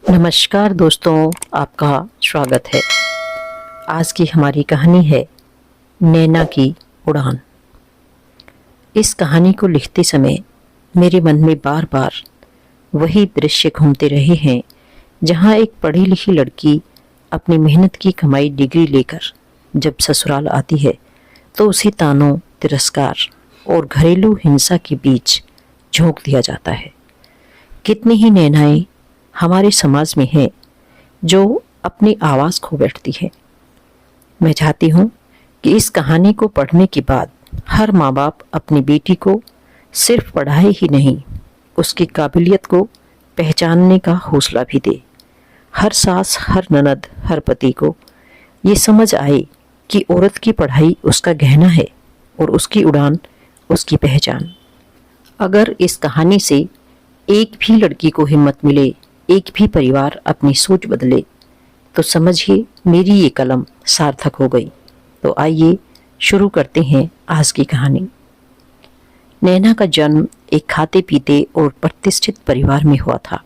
नमस्कार दोस्तों, आपका स्वागत है। आज की हमारी कहानी है नैना की उड़ान। इस कहानी को लिखते समय मेरे मन में बार बार वही दृश्य घूमते रहे हैं जहां एक पढ़ी लिखी लड़की अपनी मेहनत की कमाई डिग्री लेकर जब ससुराल आती है तो उसे तानों, तिरस्कार और घरेलू हिंसा के बीच झोंक दिया जाता है। कितनी ही नैनाएं हमारे समाज में है जो अपनी आवाज़ खो बैठती है। मैं चाहती हूँ कि इस कहानी को पढ़ने के बाद हर माँ बाप अपनी बेटी को सिर्फ पढ़ाई ही नहीं, उसकी काबिलियत को पहचानने का हौसला भी दे। हर सास, हर ननद, हर पति को ये समझ आए कि औरत की पढ़ाई उसका गहना है और उसकी उड़ान उसकी पहचान। अगर इस कहानी से एक भी लड़की को हिम्मत मिले, एक भी परिवार अपनी सोच बदले, तो समझिए मेरी ये कलम सार्थक हो गई। तो आइए शुरू करते हैं आज की कहानी। नैना का जन्म एक खाते पीते और प्रतिष्ठित परिवार में हुआ था।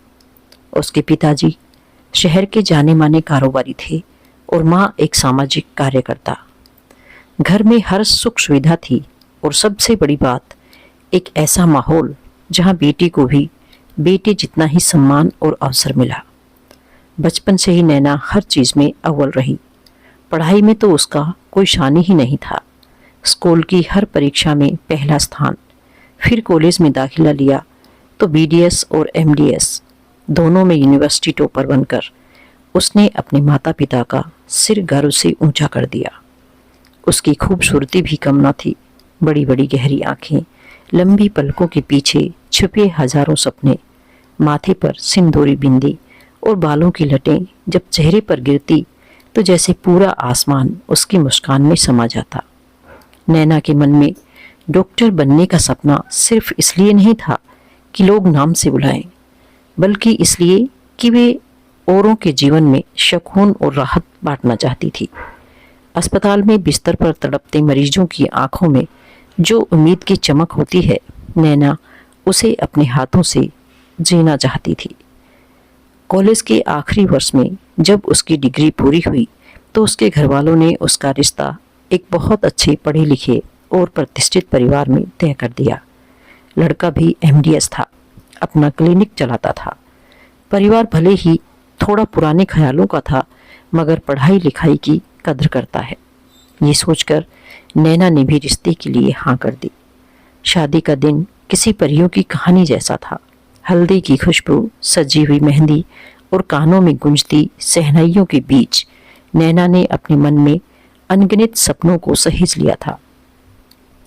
उसके पिताजी शहर के जाने माने कारोबारी थे और माँ एक सामाजिक कार्यकर्ता। घर में हर सुख सुविधा थी और सबसे बड़ी बात, एक ऐसा माहौल जहाँ बेटी को भी बेटे जितना ही सम्मान और अवसर मिला। बचपन से ही नैना हर चीज़ में अव्वल रही। पढ़ाई में तो उसका कोई शान ही नहीं था। स्कूल की हर परीक्षा में पहला स्थान। फिर कॉलेज में दाखिला लिया तो बीडीएस और एमडीएस दोनों में यूनिवर्सिटी टॉपर बनकर उसने अपने माता पिता का सिर गर्व से ऊंचा कर दिया। उसकी खूबसूरती भी कम न थी। बड़ी बड़ी गहरी आंखें, लंबी पलकों के पीछे छुपे हजारों सपने, माथे पर सिंदूरी बिंदी और बालों की लटें जब चेहरे पर गिरती तो जैसे पूरा आसमान उसकी मुस्कान में समा जाता। नैना के मन में डॉक्टर बनने का सपना सिर्फ इसलिए नहीं था कि लोग नाम से बुलाएं, बल्कि इसलिए कि वे औरों के जीवन में सुकून और राहत बांटना चाहती थी। अस्पताल में बिस्तर पर तड़पते मरीजों की आंखों में जो उम्मीद की चमक होती है, नैना उसे अपने हाथों से जीना चाहती थी। कॉलेज के आखिरी वर्ष में जब उसकी डिग्री पूरी हुई तो उसके घर वालों ने उसका रिश्ता एक बहुत अच्छे पढ़े लिखे और प्रतिष्ठित परिवार में तय कर दिया। लड़का भी एमडीएस था, अपना क्लिनिक चलाता था। परिवार भले ही थोड़ा पुराने ख्यालों का था, मगर पढ़ाई लिखाई की कद्र करता है। ये सोचकर नैना ने भी रिश्ते के लिए हाँ कर दी। शादी का दिन किसी परियों की कहानी जैसा था। हल्दी की खुशबू, सजी हुई मेहंदी और कानों में गूंजती शहनाइयों के बीच नैना ने अपने मन में अनगिनत सपनों को सहेज लिया था।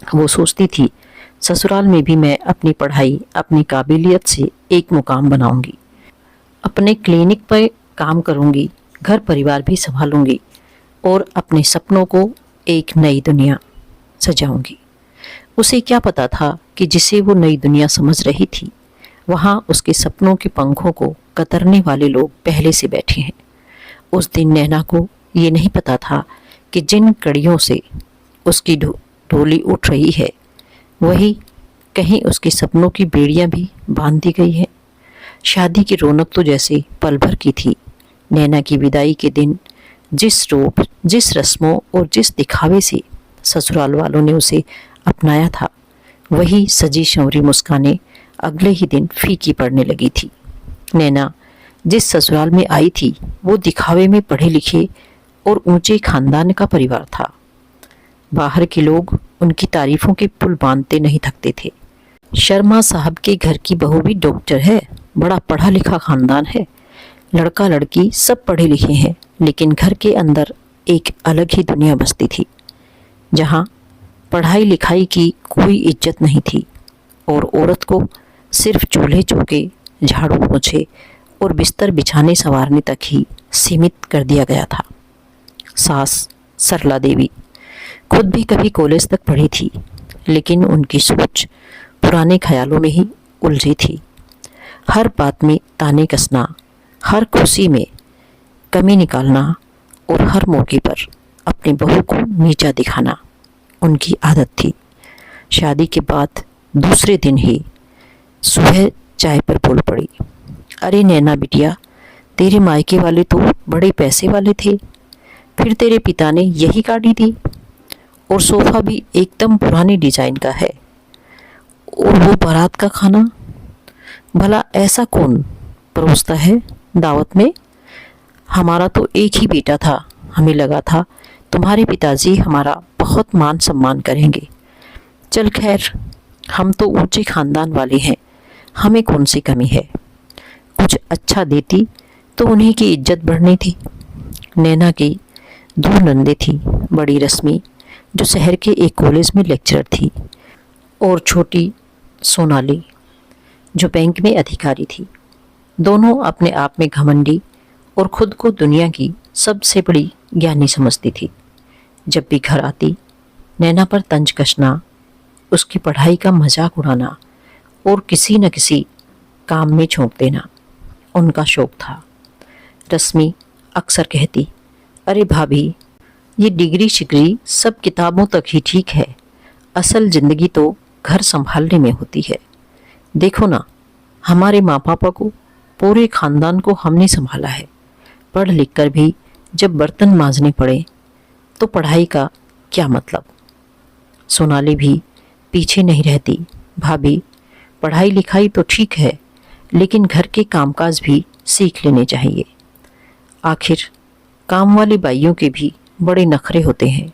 वो सोचती थी, ससुराल में भी मैं अपनी पढ़ाई, अपनी काबिलियत से एक मुकाम बनाऊंगी, अपने क्लिनिक पर काम करूंगी, घर परिवार भी संभालूंगी और अपने सपनों को एक नई दुनिया सजाऊंगी। उसे क्या पता था कि जिसे वो नई दुनिया समझ रही थी, वहाँ उसके सपनों के पंखों को कतरने वाले लोग पहले से बैठे हैं। उस दिन नैना को ये नहीं पता था कि जिन कड़ियों से उसकी डोली उठ रही है, वही कहीं उसके सपनों की बेड़ियां भी बांध दी गई है। शादी की रौनक तो जैसे पल भर की थी। नैना की विदाई के दिन जिस रूप, जिस रस्मों और जिस दिखावे से ससुराल वालों ने उसे अपनाया था, वही सजी संवरी मुस्कानें अगले ही दिन फीकी पड़ने लगी थी। नैना जिस ससुराल में आई थी वो दिखावे में पढ़े लिखे और ऊंचे खानदान का परिवार था। बाहर के लोग उनकी तारीफों के पुल बांधते नहीं थकते थे। शर्मा साहब के घर की बहू भी डॉक्टर है, बड़ा पढ़ा लिखा खानदान है, लड़का लड़की सब पढ़े लिखे हैं, लेकिन घर के अंदर एक अलग ही दुनिया बसती थी जहाँ पढ़ाई लिखाई की कोई इज्जत नहीं थी और औरत को सिर्फ चूल्हे चौके, झाड़ू पोछे और बिस्तर बिछाने संवारने तक ही सीमित कर दिया गया था। सास सरला देवी खुद भी कभी कॉलेज तक पढ़ी थी, लेकिन उनकी सोच पुराने ख्यालों में ही उलझी थी। हर बात में ताने कसना, हर खुशी में कमी निकालना और हर मौके पर अपनी बहू को नीचा दिखाना उनकी आदत थी। शादी के बाद दूसरे दिन ही सुबह चाय पर बोल पड़ी, अरे नैना बिटिया, तेरे मायके वाले तो बड़े पैसे वाले थे, फिर तेरे पिता ने यही गाड़ी दी, और सोफ़ा भी एकदम पुराने डिजाइन का है, और वो बारात का खाना, भला ऐसा कौन परोसता है दावत में? हमारा तो एक ही बेटा था, हमें लगा था तुम्हारे पिताजी हमारा बहुत मान सम्मान करेंगे। चल खैर, हम तो ऊंचे खानदान वाले हैं, हमें कौन सी कमी है। कुछ अच्छा देती तो उन्हीं की इज्जत बढ़नी थी। नैना की दो नंदे थी, बड़ी रश्मि जो शहर के एक कॉलेज में लेक्चरर थी, और छोटी सोनाली जो बैंक में अधिकारी थी। दोनों अपने आप में घमंडी और खुद को दुनिया की सबसे बड़ी ज्ञानी समझती थी। जब भी घर आती, नैना पर तंज कसना, उसकी पढ़ाई का मजाक उड़ाना और किसी न किसी काम में झोंक देना उनका शौक था। रश्मि अक्सर कहती, अरे भाभी, ये डिग्री शिग्री सब किताबों तक ही ठीक है, असल जिंदगी तो घर संभालने में होती है। देखो ना, हमारे माँ पापा को, पूरे खानदान को हमने संभाला है। पढ़ लिख कर भी जब बर्तन मांजने पड़े तो पढ़ाई का क्या मतलब। सोनाली भी पीछे नहीं रहती, भाभी, पढ़ाई लिखाई तो ठीक है, लेकिन घर के कामकाज भी सीख लेने चाहिए। आखिर काम वाली बाइयों के भी बड़े नखरे होते हैं।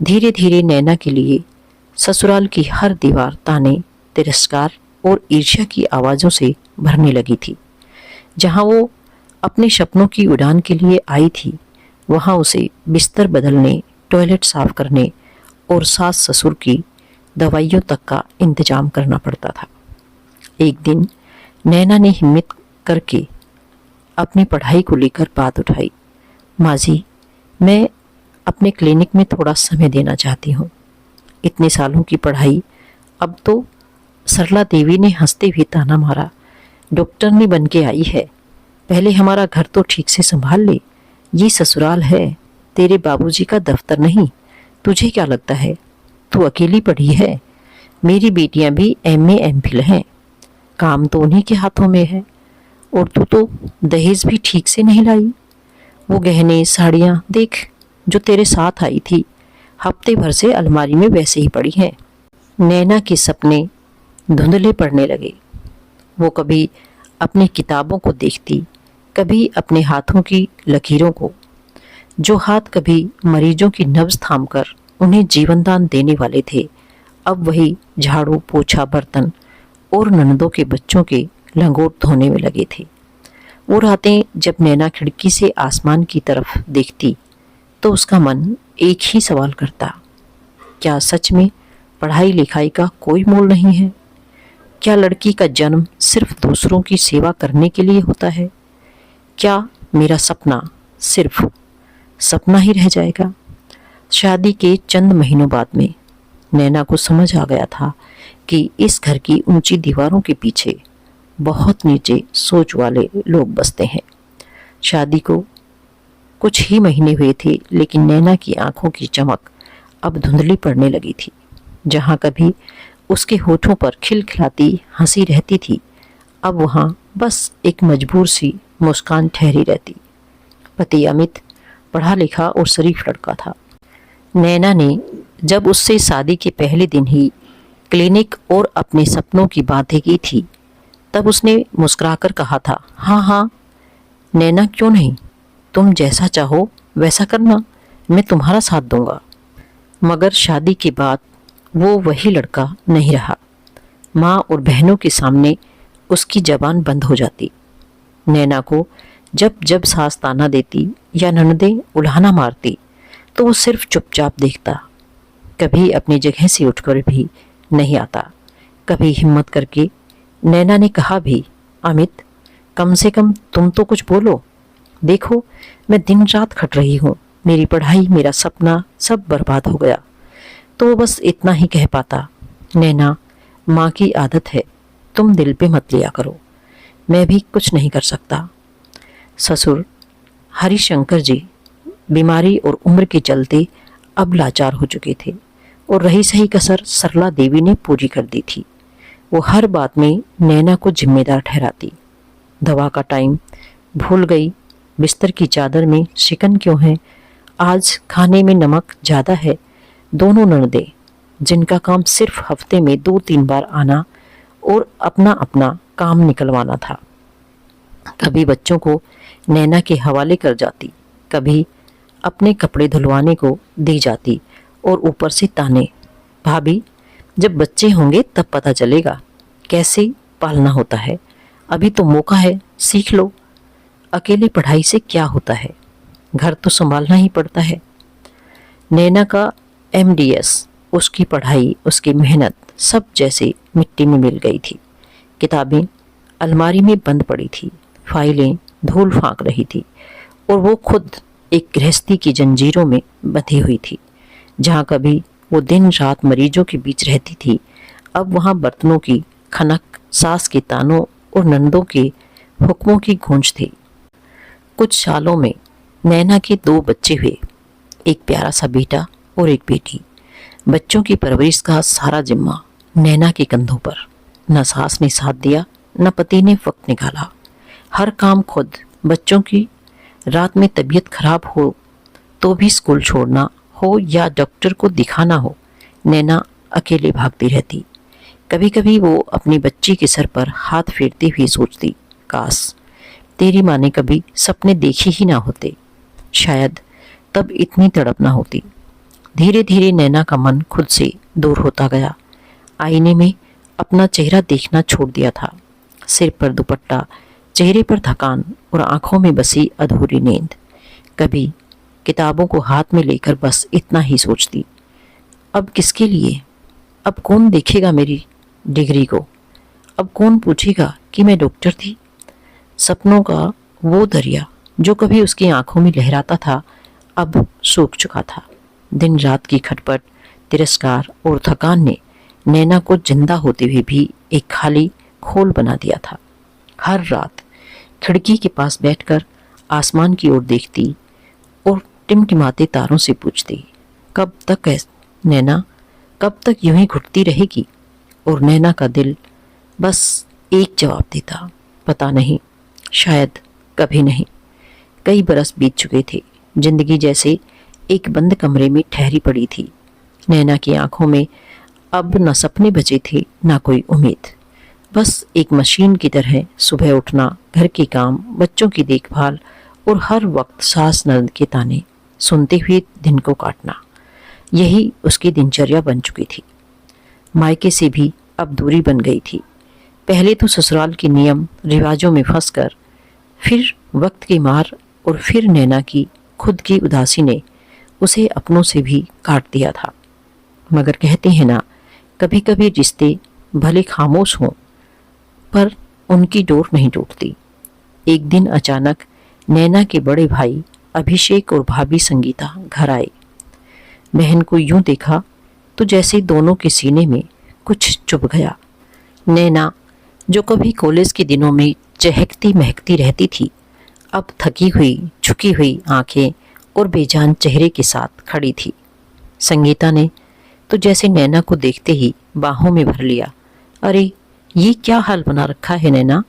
धीरे धीरे नैना के लिए ससुराल की हर दीवार ताने, तिरस्कार और ईर्ष्या की आवाज़ों से भरने लगी थी। जहाँ वो अपने सपनों की उड़ान के लिए आई थी, वहाँ उसे बिस्तर बदलने, टॉयलेट साफ करने और सास ससुर की दवाइयों तक का इंतजाम करना पड़ता था। एक दिन नैना ने हिम्मत करके अपनी पढ़ाई को लेकर बात उठाई। माँ जी, मैं अपने क्लिनिक में थोड़ा समय देना चाहती हूँ। इतने सालों की पढ़ाई, अब तो सरला देवी ने हंसते हुए ताना मारा, डॉक्टरनी बन के आई है, पहले हमारा घर तो ठीक से संभाल ले। ये ससुराल है, तेरे बाबूजी का दफ्तर नहीं। तुझे क्या लगता है तू अकेली पढ़ी है? मेरी बेटियां भी एमए एमफिल हैं, काम तो उन्हीं के हाथों में है। और तू तो दहेज भी ठीक से नहीं लाई। वो गहने साड़ियाँ देख जो तेरे साथ आई थी, हफ्ते भर से अलमारी में वैसे ही पड़ी हैं। नैना के सपने धुंधले पड़ने लगे। वो कभी अपनी किताबों को देखती, कभी अपने हाथों की लकीरों को, जो हाथ कभी मरीजों की नब्ज थामकर उन्हें जीवनदान देने वाले थे, अब वही झाड़ू पोछा बर्तन और ननदों के बच्चों के लंगोट धोने में लगे थे। वो रातें जब नैना खिड़की से आसमान की तरफ देखती तो उसका मन एक ही सवाल करता, क्या सच में पढ़ाई लिखाई का कोई मोल नहीं है? क्या लड़की का जन्म सिर्फ दूसरों की सेवा करने के लिए होता है? क्या मेरा सपना सिर्फ सपना ही रह जाएगा? शादी के चंद महीनों बाद में नैना को समझ आ गया था कि इस घर की ऊंची दीवारों के पीछे बहुत नीचे सोच वाले लोग बसते हैं। शादी को कुछ ही महीने हुए थे, लेकिन नैना की आंखों की चमक अब धुंधली पड़ने लगी थी। जहाँ कभी उसके होठों पर खिलखिलाती हंसी रहती थी, अब वहाँ बस एक मजबूर सी मुस्कान ठहरी रहती। पति अमित पढ़ा लिखा और शरीफ लड़का था। नैना ने जब उससे शादी के पहले दिन ही क्लिनिक और अपने सपनों की बातें की थी, तब उसने मुस्कुराकर कहा था, हाँ हाँ नैना, क्यों नहीं, तुम जैसा चाहो वैसा करना, मैं तुम्हारा साथ दूंगा। मगर शादी के बाद वो वही लड़का नहीं रहा। माँ और बहनों के सामने उसकी जबान बंद हो जाती। नैना को जब जब सास ताना देती या ननदें उल्हाना मारती तो वो सिर्फ चुपचाप देखता, कभी अपनी जगह से उठकर भी नहीं आता। कभी हिम्मत करके नैना ने कहा भी, अमित, कम से कम तुम तो कुछ बोलो। देखो, मैं दिन रात खट रही हूँ, मेरी पढ़ाई, मेरा सपना सब बर्बाद हो गया। तो वो बस इतना ही कह पाता, नैना, माँ की आदत है, तुम दिल पे मत लिया करो, मैं भी कुछ नहीं कर सकता। ससुर हरिशंकर जी बीमारी और उम्र के चलते अब लाचार हो चुके थे, और रही सही कसर सरला देवी ने पूरी कर दी थी। वो हर बात में नैना को जिम्मेदार ठहराती। दवा का टाइम भूल गई बिस्तर की चादर में शिकन क्यों है, आज खाने में नमक ज़्यादा है। दोनों ननदें जिनका काम सिर्फ हफ्ते में 2-3 बार आना और अपना अपना काम निकलवाना था, कभी बच्चों को नैना के हवाले कर जाती, कभी अपने कपड़े धुलवाने को दी जाती और ऊपर से ताने, भाभी जब बच्चे होंगे तब पता चलेगा कैसे पालना होता है, अभी तो मौका है, सीख लो। अकेले पढ़ाई से क्या होता है, घर तो संभालना ही पड़ता है। नैना का एमडीएस, उसकी पढ़ाई, उसकी मेहनत सब जैसे मिट्टी में मिल गई थी। किताबें अलमारी में बंद पड़ी थी, फाइलें धूल फांक रही थी और वो खुद एक गृहस्थी की जंजीरों में बंधी हुई थी। जहाँ कभी वो दिन रात मरीजों के बीच रहती थी, अब वहाँ बर्तनों की खनक, सास के तानों और नंदों के हुक्मों की गूंज थी। कुछ सालों में नैना के 2 बच्चे हुए, एक प्यारा सा बेटा और एक बेटी। बच्चों की परवरिश का सारा जिम्मा नैना के कंधों पर। न सास ने साथ दिया, न पति ने वक्त निकाला। हर काम खुद। बच्चों की रात में तबीयत खराब हो तो भी स्कूल छोड़ना हो या डॉक्टर को दिखाना हो, नैना अकेले भागती रहती। कभी कभी वो अपनी बच्ची के सर पर हाथ फेरती हुई सोचती, काश तेरी माँ ने कभी सपने देखे ही ना होते, शायद तब इतनी तड़प ना होती। धीरे धीरे नैना का मन खुद से दूर होता गया। आईने में अपना चेहरा देखना छोड़ दिया था। सिर पर दुपट्टा, चेहरे पर थकान और आंखों में बसी अधूरी नींद। कभी किताबों को हाथ में लेकर बस इतना ही सोचती, अब किसके लिए, अब कौन देखेगा मेरी डिग्री को, अब कौन पूछेगा कि मैं डॉक्टर थी। सपनों का वो दरिया जो कभी उसकी आंखों में लहराता था, अब सूख चुका था। दिन रात की खटपट, तिरस्कार और थकान ने नैना को जिंदा होते हुए भी एक खाली खोल बना दिया था। हर रात खिड़की के पास बैठकर आसमान की ओर देखती और टिमटिमाते तारों से पूछती, कब तक है नैना, कब तक यूं ही घुटती रहेगी। और नैना का दिल बस एक जवाब देता, पता नहीं, शायद कभी नहीं। कई बरस बीत चुके थे। जिंदगी जैसे एक बंद कमरे में ठहरी पड़ी थी। नैना की आंखों में अब न सपने बचे थे, न कोई उम्मीद। बस एक मशीन की तरह सुबह उठना, घर के काम, बच्चों की देखभाल और हर वक्त सास ननद के ताने सुनते हुए दिन को काटना, यही उसकी दिनचर्या बन चुकी थी। मायके से भी अब दूरी बन गई थी। पहले तो ससुराल के नियम रिवाजों में फंसकर, फिर वक्त की मार और फिर नैना की खुद की उदासी ने उसे अपनों से भी काट दिया था। मगर कहते हैं ना, कभी कभी रिश्ते भले खामोश हों पर उनकी डोर नहीं टूटती। एक दिन अचानक नैना के बड़े भाई अभिषेक और भाभी संगीता घर आए। बहन को यूं देखा तो जैसे दोनों के सीने में कुछ चुभ गया। नैना जो कभी कॉलेज के दिनों में चहकती महकती रहती थी, अब थकी हुई, झुकी हुई आंखें और बेजान चेहरे के साथ खड़ी थी। संगीता ने तो जैसे नैना को देखते ही बाहों में भर लिया। अरे ये क्या हाल बना रखा है नैना,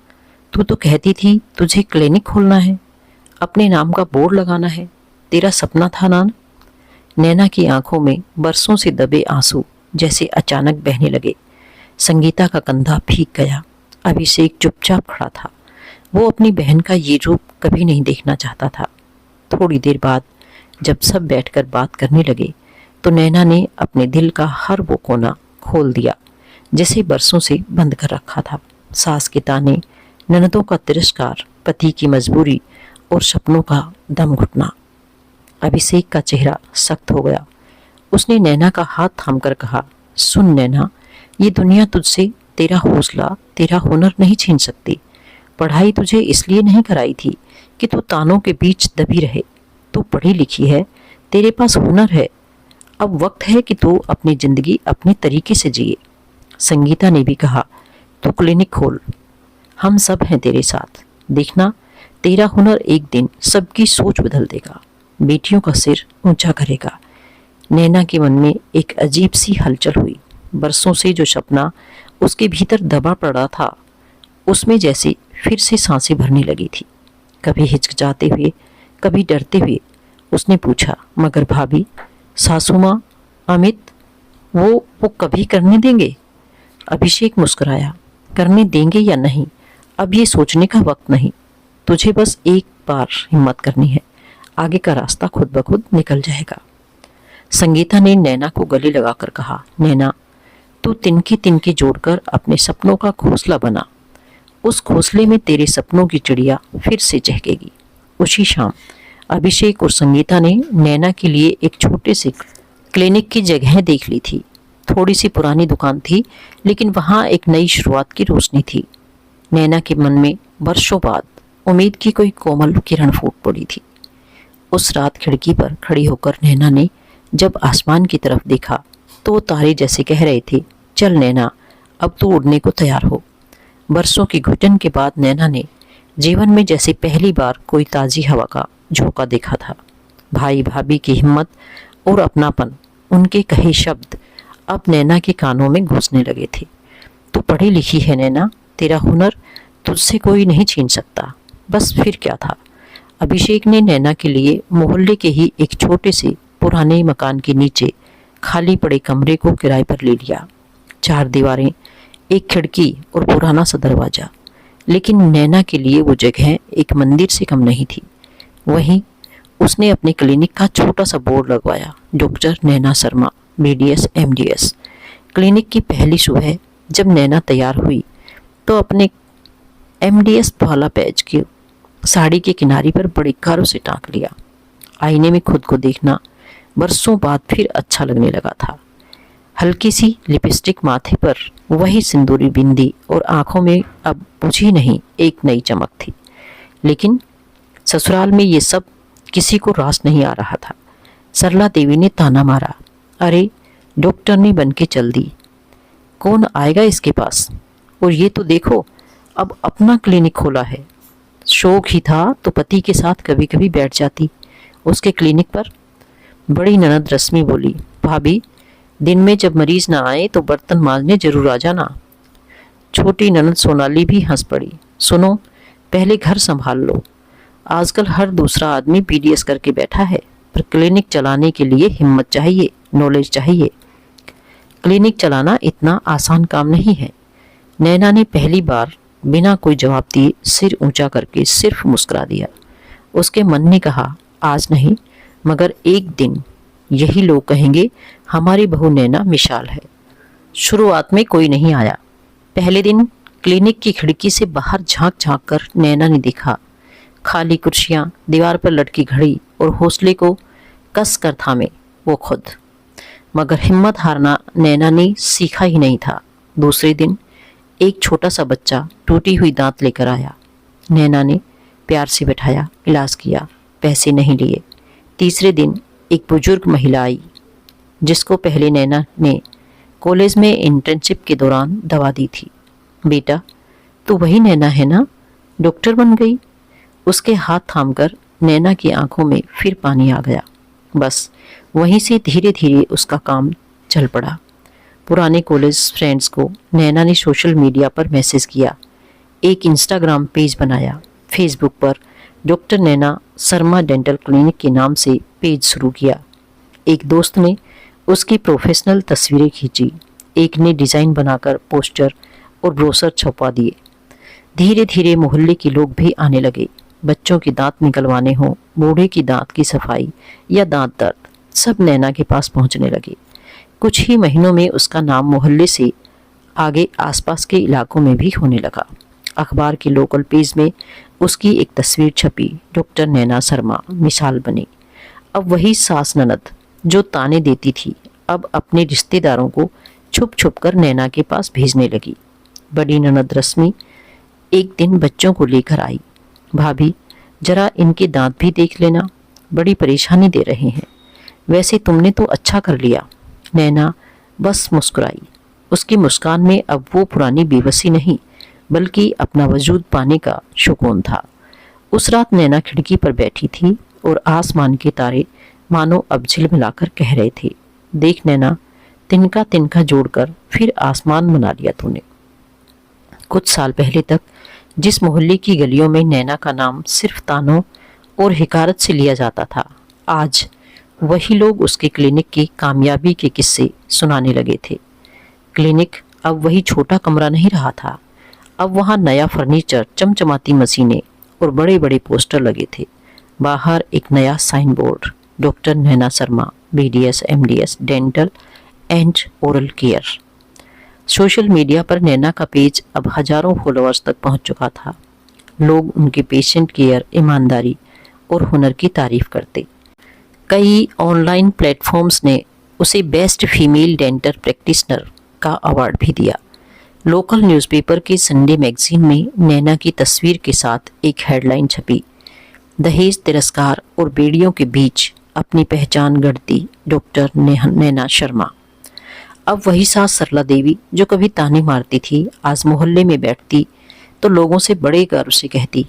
तू तो कहती थी तुझे क्लिनिक खोलना है, अपने नाम का बोर्ड लगाना है, तेरा सपना था ना। नैना की आंखों में बरसों से दबे आंसू जैसे अचानक बहने लगे। संगीता का कंधा भीग गया। अभिषेक चुपचाप खड़ा था। वो अपनी बहन का ये रूप कभी नहीं देखना चाहता था। थोड़ी देर बाद जब सब बैठकर बात करने लगे तो नैना ने अपने दिल का हर वो कोना खोल दिया जिसे बरसों से बंद कर रखा था। सास के ताने, ननदों का तिरस्कार, पति की मजबूरी और सपनों का दम घुटना। अभिषेक का चेहरा सख्त हो गया। उसने नैना का हाथ थामकर कहा, सुन नैना, ये दुनिया तुझसे तेरा हौसला, तेरा हुनर नहीं छीन सकती। पढ़ाई तुझे इसलिए नहीं कराई थी कि तू तानों के बीच दबी रहे। तू पढ़ी लिखी है, तेरे पास हुनर है। अब वक्त है कि तू अपनी जिंदगी अपने तरीके से जिए। संगीता ने भी कहा, तू क्लिनिक खोल, हम सब हैं तेरे साथ। देखना, तेरा हुनर एक दिन सबकी सोच बदल देगा, बेटियों का सिर ऊंचा करेगा। नैना के मन में एक अजीब सी हलचल हुई। बरसों से जो सपना उसके भीतर दबा पड़ा था, उसमें जैसे फिर से सांसें भरने लगी थी। कभी हिचकिचाते हुए, कभी डरते हुए उसने पूछा, मगर भाभी, सासू माँ, अमित, वो कभी करने देंगे? अभिषेक मुस्कुराया, करने देंगे या नहीं, अब ये सोचने का वक्त नहीं। तुझे बस एक बार हिम्मत करनी है, आगे का रास्ता खुद ब खुद निकल जाएगा। संगीता ने नैना को गले लगाकर कहा, नैना, तू तिनके तिनके जोड़कर अपने सपनों का घोंसला बना। उस घोंसले में तेरे सपनों की चिड़िया फिर से चहकेगी। उसी शाम अभिषेक और संगीता ने नैना के लिए एक छोटे से क्लिनिक की जगह देख ली थी। थोड़ी सी पुरानी दुकान थी, लेकिन वहाँ एक नई शुरुआत की रोशनी थी। नैना के मन में वर्षों बाद उम्मीद की कोई कोमल किरण फूट पड़ी थी। उस रात खिड़की पर खड़ी होकर नैना ने जब आसमान की तरफ देखा तो तारे जैसे कह रहे थे, चल नैना, अब तू उड़ने को तैयार हो। बरसों की घुटन के बाद नैना ने जीवन में जैसे पहली बार कोई ताज़ी हवा का झोंका देखा था। भाई भाभी की हिम्मत और अपनापन, उनके कहे शब्द अब नैना के कानों में घुसने लगे थे। तू पढ़ी लिखी है नैना, तेरा हुनर तुझसे कोई नहीं छीन सकता। बस फिर क्या था। अभिषेक ने नैना के लिए मोहल्ले के ही एक छोटे से पुराने मकान के नीचे खाली पड़े कमरे को किराए पर ले लिया। 4 दीवारें, एक खिड़की और पुराना सा दरवाजा, लेकिन नैना के लिए वो जगह एक मंदिर से कम नहीं थी। वहीं उसने अपने क्लिनिक का छोटा सा बोर्ड लगवाया, doctor Naina Sharma, BDS MDS। Clinic की पहली सुबह जब नैना तैयार हुई तो अपने MDS वाला बैज की साड़ी के किनारे पर बड़े गारों से टांक लिया। आईने में खुद को देखना बरसों बाद फिर अच्छा लगने लगा था। हल्की सी लिपस्टिक माथे पर, वही सिंदूरी बिंदी और आंखों में अब बुझी नहीं एक नई चमक थी। लेकिन ससुराल में ये सब किसी को रास नहीं आ रहा था। सरला देवी ने ताना मारा, अरे डॉक्टर ने बन के चल दी, कौन आएगा इसके पास? और ये तो देखो, अब अपना क्लिनिक खोला है। शौक ही था तो पति के साथ कभी कभी बैठ जाती उसके क्लिनिक पर। बड़ी ननद रश्मि बोली, भाभी, दिन में जब मरीज ना आए तो बर्तन मांजने जरूर आ जाना। छोटी ननद सोनाली भी हंस पड़ी, सुनो, पहले घर संभाल लो। आजकल हर दूसरा आदमी BDS करके बैठा है, पर क्लिनिक चलाने के लिए हिम्मत चाहिए, नॉलेज चाहिए। क्लिनिक चलाना इतना आसान काम नहीं है। नैना ने पहली बार बिना कोई जवाब दिए सिर ऊंचा करके सिर्फ मुस्कुरा दिया। उसके मन ने कहा, आज नहीं मगर एक दिन यही लोग कहेंगे हमारी बहू नैना मिसाल है। शुरुआत में कोई नहीं आया। पहले दिन क्लिनिक की खिड़की से बाहर झांक झांक कर नैना ने देखा खाली कुर्सियां, दीवार पर लटकी घड़ी और हौसले को कस कर थामे वो खुद। मगर हिम्मत हारना नैना ने सीखा ही नहीं था। दूसरे दिन एक छोटा सा बच्चा टूटी हुई दांत लेकर आया। नैना ने प्यार से बैठाया, इलाज किया, पैसे नहीं लिए। तीसरे दिन एक बुजुर्ग महिला आई जिसको पहले नैना ने कॉलेज में इंटर्नशिप के दौरान दवा दी थी। बेटा, तू वही नैना है ना, डॉक्टर बन गई? उसके हाथ थामकर नैना की आंखों में फिर पानी आ गया। बस वहीं से धीरे धीरे उसका काम चल पड़ा। पुराने कॉलेज फ्रेंड्स को नैना ने सोशल मीडिया पर मैसेज किया, एक इंस्टाग्राम पेज बनाया, फेसबुक पर doctor Naina Sharma dental clinic के नाम से पेज शुरू किया। एक दोस्त ने उसकी प्रोफेशनल तस्वीरें खींची, एक ने डिज़ाइन बनाकर पोस्टर और ब्रोशर छपवा दिए। धीरे धीरे मोहल्ले के लोग भी आने लगे। बच्चों के दांत निकलवाने हों, बूढ़े की दांत की सफाई या दांत दर्द, सब नैना के पास पहुंचने लगे। कुछ ही महीनों में उसका नाम मोहल्ले से आगे आसपास के इलाकों में भी होने लगा। अखबार के लोकल पेज में उसकी एक तस्वीर छपी, डॉक्टर नैना शर्मा मिसाल बनी। अब वही सास ननद जो ताने देती थी, अब अपने रिश्तेदारों को छुप छुप कर नैना के पास भेजने लगी। बड़ी ननद रश्मि एक दिन बच्चों को लेकर आई, भाभी जरा इनके दांत भी देख लेना, बड़ी परेशानी दे रहे हैं। वैसे तुमने तो अच्छा कर लिया। नैना बस मुस्कुराई। उसकी मुस्कान में अब वो पुरानी बेबसी नहीं, बल्कि अपना वजूद पाने का सुकून था। उस रात नैना खिड़की पर बैठी थी और आसमान के तारे मानो अब झिलमिलाकर कह रहे थे, देख नैना, तिनका तिनका जोड़कर फिर आसमान बना लिया तूने। कुछ साल पहले तक जिस मोहल्ले की गलियों में नैना का नाम सिर्फ तानों और हिकारत से लिया जाता था, आज वही लोग उसके क्लिनिक की कामयाबी के किस्से सुनाने लगे थे। क्लिनिक अब वही छोटा कमरा नहीं रहा था। अब वहाँ नया फर्नीचर, चमचमाती मशीनें और बड़े बड़े पोस्टर लगे थे। बाहर एक नया sign board, doctor Naina Sharma, BDS MDS dental and oral care. Social media पर नैना का पेज अब हजारों फॉलोअर्स तक पहुंच चुका था। लोग उनके पेशेंट केयर, ईमानदारी और हुनर की तारीफ करते। कई ऑनलाइन प्लेटफॉर्म्स ने उसे बेस्ट फीमेल डेंटल प्रैक्टिशनर का अवार्ड भी दिया। लोकल न्यूज़पेपर के संडे मैगजीन में नैना की तस्वीर के साथ एक हेडलाइन छपी, दहेज तिरस्कार और बेड़ियों के बीच अपनी पहचान गढ़ती डॉक्टर नैना शर्मा। अब वही सास सरला देवी जो कभी ताने मारती थी, आज मोहल्ले में बैठती तो लोगों से बड़े गर्व से कहती,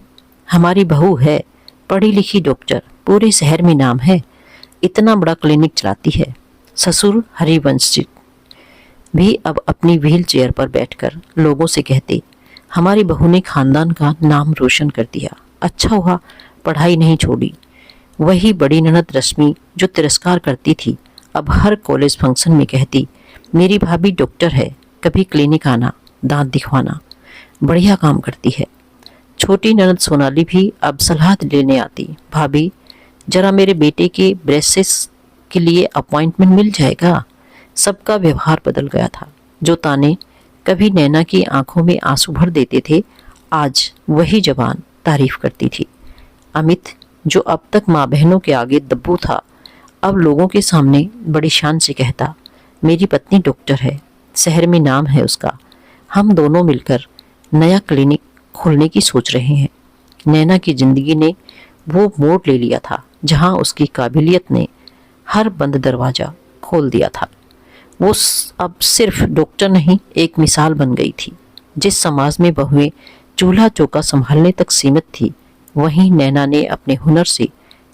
हमारी बहू है, पढ़ी लिखी डॉक्टर, पूरे शहर में नाम है, इतना बड़ा क्लिनिक चलाती है। ससुर हरिवंश जी भी अब अपनी व्हील चेयर पर बैठकर लोगों से कहते, हमारी बहू ने खानदान का नाम रोशन कर दिया, अच्छा हुआ पढ़ाई नहीं छोड़ी। वही बड़ी ननद रश्मि जो तिरस्कार करती थी, अब हर कॉलेज फंक्शन में कहती, मेरी भाभी डॉक्टर है, कभी क्लिनिक आना, दांत दिखवाना, बढ़िया काम करती है। छोटी ननद सोनाली भी अब सलाह लेने आती, भाभी जरा मेरे बेटे के ब्रेसेस के लिए अपॉइंटमेंट मिल जाएगा। सबका व्यवहार बदल गया था। जो ताने कभी नैना की आंखों में आंसू भर देते थे, आज वही जबान तारीफ करती थी। अमित जो अब तक माँ बहनों के आगे दब्बू था, अब लोगों के सामने बड़ी शान से कहता, मेरी पत्नी डॉक्टर है, शहर में नाम है उसका, हम दोनों मिलकर नया क्लिनिक खोलने की सोच रहे हैं। नैना की जिंदगी ने वो मोड़ ले लिया था जहां उसकी काबिलियत ने हर बंद दरवाजा खोल दिया था। वो अब सिर्फ डॉक्टर नहीं, एक मिसाल बन गई थी। जिस समाज में बहुएं चूल्हा चौका संभालने तक सीमित थी, वहीं नैना ने अपने हुनर से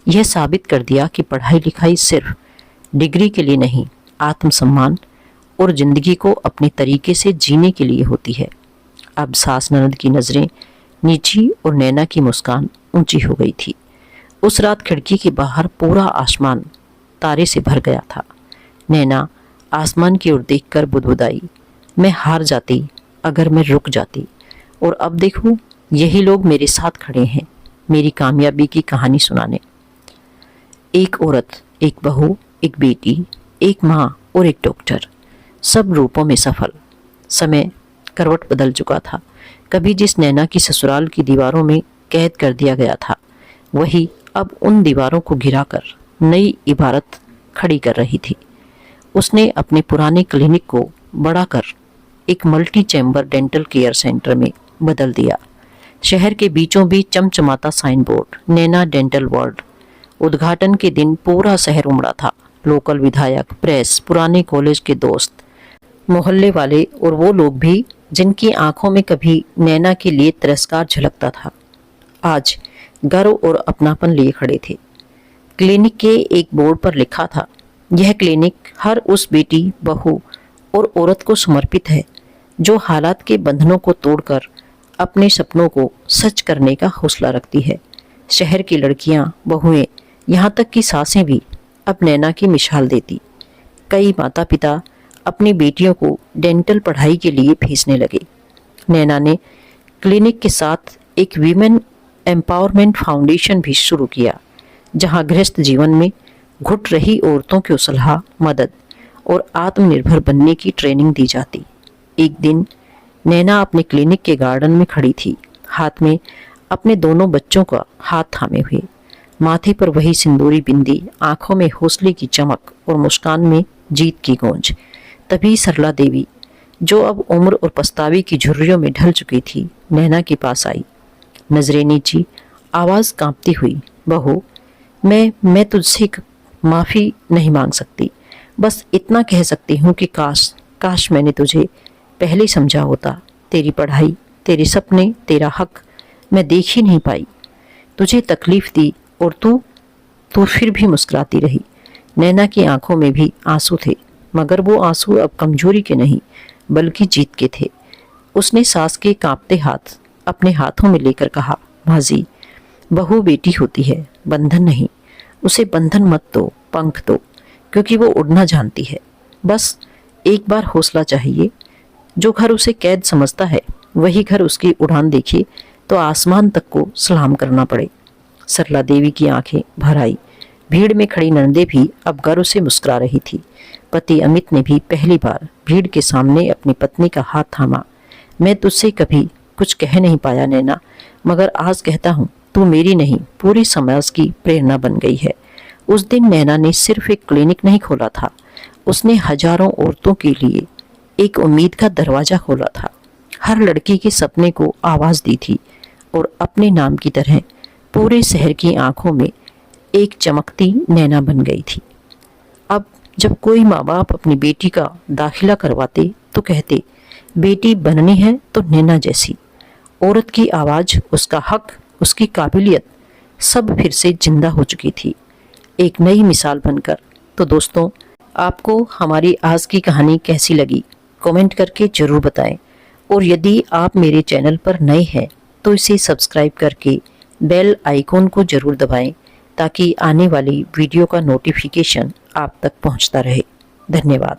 यह साबित कर दिया कि पढ़ाई लिखाई सिर्फ डिग्री के लिए नहीं, आत्मसम्मान और जिंदगी को अपने तरीके से जीने के लिए होती है। अब सास ननद की नज़रें नीची और नैना की मुस्कान ऊंची हो गई थी। उस रात खिड़की के बाहर पूरा आसमान तारे से भर गया था। नैना आसमान की ओर देखकर बुदबुदाई, मैं हार जाती अगर मैं रुक जाती, और अब देखूं यही लोग मेरे साथ खड़े हैं मेरी कामयाबी की कहानी सुनाने। एक औरत, एक बहू, एक बेटी, एक माँ और एक डॉक्टर, सब रूपों में सफल। समय करवट बदल चुका था। कभी जिस नैना की ससुराल की दीवारों में कैद कर दिया गया था, वही अब उन दीवारों को गिराकर नई इबारत खड़ी कर रही थी। उसने अपने पुराने क्लिनिक को बढ़ाकर एक multi chamber dental care centre में बदल दिया। शहर के बीचों बीच चमचमाता साइन बोर्ड, नैना डेंटल वर्ल्ड। उद्घाटन के दिन पूरा शहर उमड़ा था। लोकल विधायक, प्रेस, पुराने कॉलेज के दोस्त, मोहल्ले वाले और वो लोग भी जिनकी आंखों में कभी नैना के लिए तिरस्कार झलकता था, आज गर्व और अपनापन लिए खड़े थे। क्लिनिक के एक बोर्ड पर लिखा था, यह क्लिनिक हर उस बेटी, बहू और औरत को समर्पित है जो हालात के बंधनों को तोड़कर अपने सपनों को सच करने का हौसला रखती है। शहर की लड़कियां, बहुएं, यहाँ तक कि सासें भी अब नैना की मिसाल देती। कई माता पिता अपनी बेटियों को डेंटल पढ़ाई के लिए भेजने लगे। नैना ने क्लिनिक के साथ एक वीमेन एम्पावरमेंट फाउंडेशन भी शुरू किया, जहां गृहस्थ जीवन में घुट रही औरतों को सलाह, मदद और आत्मनिर्भर बनने की ट्रेनिंग दी जाती। एक दिन नैना अपने क्लिनिक के गार्डन में खड़ी थी, हाथ में अपने दोनों बच्चों का हाथ थामे हुए, माथे पर वही सिंदूरी बिंदी, आंखों में हौसले की चमक और मुस्कान में जीत की गूंज। तभी सरला देवी, जो अब उम्र और पछतावे की झुर्रियों में ढल चुकी थी, नैना के पास आई। नजरें नीची, आवाज कांपती हुई, बहू, मैं तुझसे माफी नहीं मांग सकती, बस इतना कह सकती हूँ कि काश मैंने तुझे पहले समझा होता। तेरी पढ़ाई, तेरे सपने, तेरा हक मैं देख ही नहीं पाई। तुझे तकलीफ दी और तू फिर भी मुस्कुराती रही। नैना की आंखों में भी आंसू थे, मगर वो आंसू अब कमजोरी के नहीं बल्कि जीत के थे। उसने सास के कांपते हाथ अपने हाथों में लेकर कहा, माँ जी, बहू बेटी होती है, बंधन नहीं। उसे बंधन मत दो, पंख दो, क्योंकि वो उड़ना जानती है। बस एक बार हौसला चाहिए। जो घर उसे कैद समझता है, वही घर उसकी उड़ान देखे तो आसमान तक को सलाम करना पड़े। सरला देवी की आंखें भर आई। भीड़ में खड़ी नंदे भी अब गर्व से मुस्कुरा रही थी। पति अमित ने भी पहली बार भीड़ के सामने अपनी पत्नी का हाथ थामा। मैं तुझसे कभी कुछ कह नहीं पाया नैना, मगर आज कहता हूँ, तू मेरी नहीं, पूरी समाज की प्रेरणा बन गई है। उस दिन नैना ने सिर्फ एक क्लिनिक नहीं खोला था, उसने हजारों औरतों के लिए एक उम्मीद का दरवाजा खोला था। हर लड़की के सपने को आवाज दी थी और अपने नाम की तरह पूरे शहर की आंखों में एक चमकती नैना बन गई थी। अब जब कोई माँ बाप अपनी बेटी का दाखिला करवाते तो कहते, बेटी बननी है तो नैना जैसी। औरत की आवाज, उसका हक, उसकी काबिलियत सब फिर से जिंदा हो चुकी थी, एक नई मिसाल बनकर। तो दोस्तों, आपको हमारी आज की कहानी कैसी लगी, कमेंट करके जरूर बताएं। और यदि आप मेरे चैनल पर नए हैं तो इसे सब्सक्राइब करके बेल आइकॉन को जरूर दबाएं, ताकि आने वाली वीडियो का नोटिफिकेशन आप तक पहुंचता रहे। धन्यवाद।